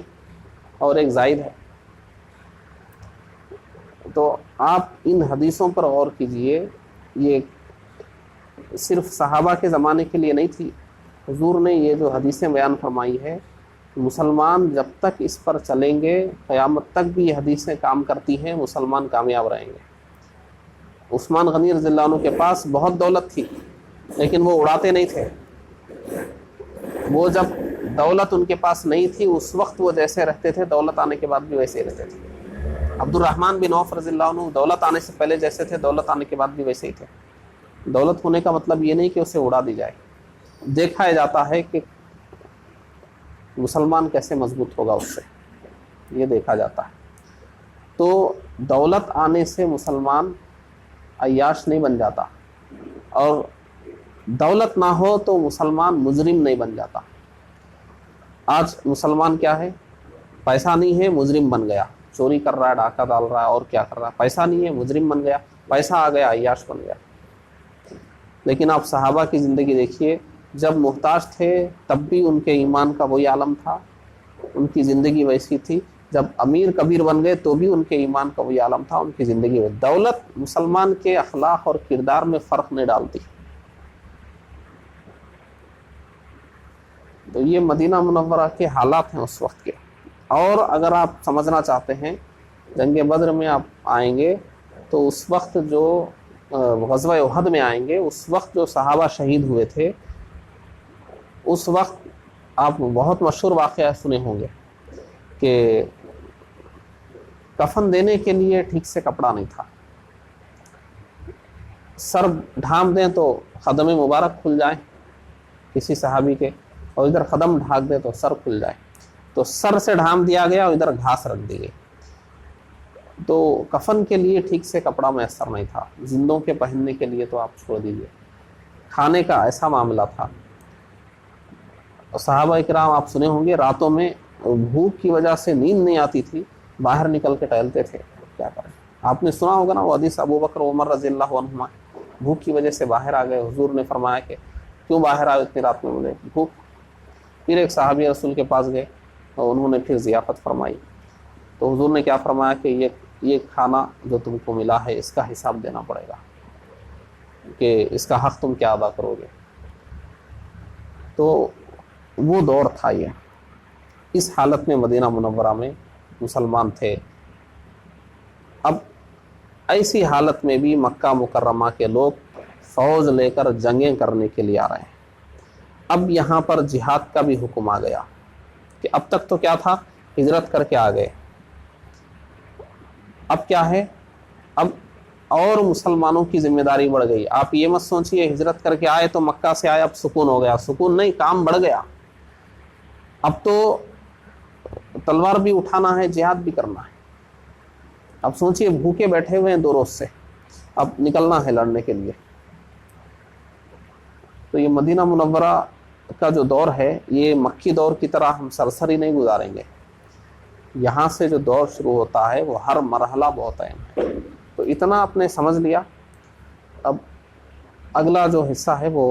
اور ایک زائد ہے. تو آپ ان حدیثوں پر غور کیجئے, یہ صرف صحابہ کے زمانے کے لیے نہیں تھی. حضور نے یہ جو حدیثیں بیان فرمائی ہے, مسلمان جب تک اس پر چلیں گے قیامت تک بھی یہ حدیثیں کام کرتی ہیں, مسلمان کامیاب رہیں گے. عثمان غنی رضی اللہ عنہ کے پاس بہت دولت تھی لیکن وہ اڑاتے نہیں تھے. وہ جب دولت ان کے پاس نہیں تھی اس وقت وہ جیسے رہتے تھے, دولت آنے کے بعد بھی ویسے ہی رہتے تھے. عبد الرحمن بن عوف رضی اللہ عنہ دولت آنے سے پہلے جیسے تھے, دولت آنے کے بعد بھی ویسے ہی تھے. دولت ہونے کا مطلب یہ نہیں کہ اسے اڑا دی جائے, دیکھا جاتا ہے کہ مسلمان کیسے مضبوط ہوگا اس سے, یہ دیکھا جاتا ہے. تو دولت آنے سے مسلمان عیاش نہیں بن جاتا, اور دولت نہ ہو تو مسلمان مجرم نہیں بن جاتا. آج مسلمان کیا ہے, پیسہ نہیں ہے مجرم بن گیا, چوری کر رہا ہے, ڈاکہ ڈال رہا ہے, اور کیا کر رہا ہے. پیسہ نہیں ہے مجرم بن گیا, پیسہ آ گیا عیاش بن گیا. لیکن آپ صحابہ کی زندگی دیکھیے, جب محتاج تھے تب بھی ان کے ایمان کا وہی عالم تھا, ان کی زندگی ویسی تھی. جب امیر کبیر بن گئے تو بھی ان کے ایمان کا وہی عالم تھا, ان کی زندگی ویسی. دولت مسلمان کے اخلاق اور کردار میں فرق نہیں ڈالتی. تو یہ مدینہ منورہ کے حالات ہیں اس وقت کے. اور اگر آپ سمجھنا چاہتے ہیں, جنگ بدر میں آپ آئیں گے تو اس وقت جو غزوہ احد میں آئیں گے, اس وقت جو صحابہ شہید ہوئے تھے, اس وقت آپ بہت مشہور واقعہ سنے ہوں گے کہ کفن دینے کے لیے ٹھیک سے کپڑا نہیں تھا. سر ڈھانپ دیں تو قدم مبارک کھل جائیں کسی صحابی کے, اور ادھر قدم ڈھانپ دیں تو سر کھل جائے. تو سر سے ڈھانپ دیا گیا اور ادھر گھاس رکھ دی گئی. تو کفن کے لیے ٹھیک سے کپڑا میسر نہیں تھا, زندوں کے پہننے کے لیے تو آپ چھوڑ دیجیے. کھانے کا ایسا معاملہ تھا. صحابہ کرام آپ سنے ہوں گے, راتوں میں بھوک کی وجہ سے نیند نہیں آتی تھی, باہر نکل کے ٹہلتے تھے. کیا کریں, آپ نے سنا ہوگا نا وہ حدیث, ابو بکر عمر رضی اللہ عنہما بھوک کی وجہ سے باہر آ گئے. حضور نے فرمایا کہ کیوں باہر آئے اتنی رات میں؟ بولے بھوک. پھر ایک صحابی رسول کے پاس گئے اور انہوں نے پھر ضیافت فرمائی. تو حضور نے کیا فرمایا کہ یہ کھانا جو تم کو ملا ہے اس کا حساب دینا پڑے گا, کہ اس کا حق تم کیا ادا کرو گے. تو وہ دور تھا یہ. اس حالت میں مدینہ منورہ میں مسلمان تھے. اب ایسی حالت میں بھی مکہ مکرمہ کے لوگ فوج لے کر جنگیں کرنے کے لیے آ رہے ہیں. اب یہاں پر جہاد کا بھی حکم آ گیا, کہ اب تک تو کیا تھا, ہجرت کر کے آ گئے. اب کیا ہے, اب اور مسلمانوں کی ذمہ داری بڑھ گئی. آپ یہ مت سوچئے ہجرت کر کے آئے تو مکہ سے آئے اب سکون ہو گیا, سکون نہیں, کام بڑھ گیا. اب تو تلوار بھی اٹھانا ہے, جہاد بھی کرنا ہے. اب سوچئے بھوکے بیٹھے ہوئے ہیں 2 روز سے, اب نکلنا ہے لڑنے کے لیے. تو یہ مدینہ منورہ کا جو دور ہے, یہ مکی دور کی طرح ہم سرسری نہیں گزاریں گے. یہاں سے جو دور شروع ہوتا ہے وہ ہر مرحلہ بہت اہم ہے. تو اتنا آپ نے سمجھ لیا. اب اگلا جو حصہ ہے وہ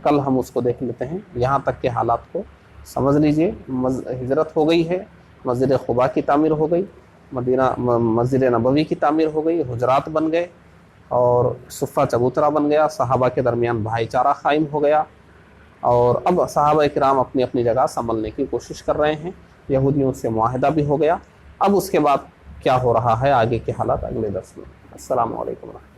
کل ہم اس کو دیکھ لیتے ہیں. یہاں تک کے حالات کو سمجھ لیجئے. ہجرت ہو گئی ہے، مسجد قباء کی تعمیر ہو گئی، مسجد نبوی کی تعمیر ہو گئی، حجرات بن گئے اور صفہ چبوترا بن گیا، صحابہ کے درمیان بھائی چارہ قائم ہو گیا، اور اب صحابہ کرام اپنی اپنی جگہ سنبھلنے کی کوشش کر رہے ہیں. یہودیوں سے معاہدہ بھی ہو گیا. اب اس کے بعد کیا ہو رہا ہے، آگے کے حالات اگلے درس میں. السلام علیکم ورحمۃ اللہ.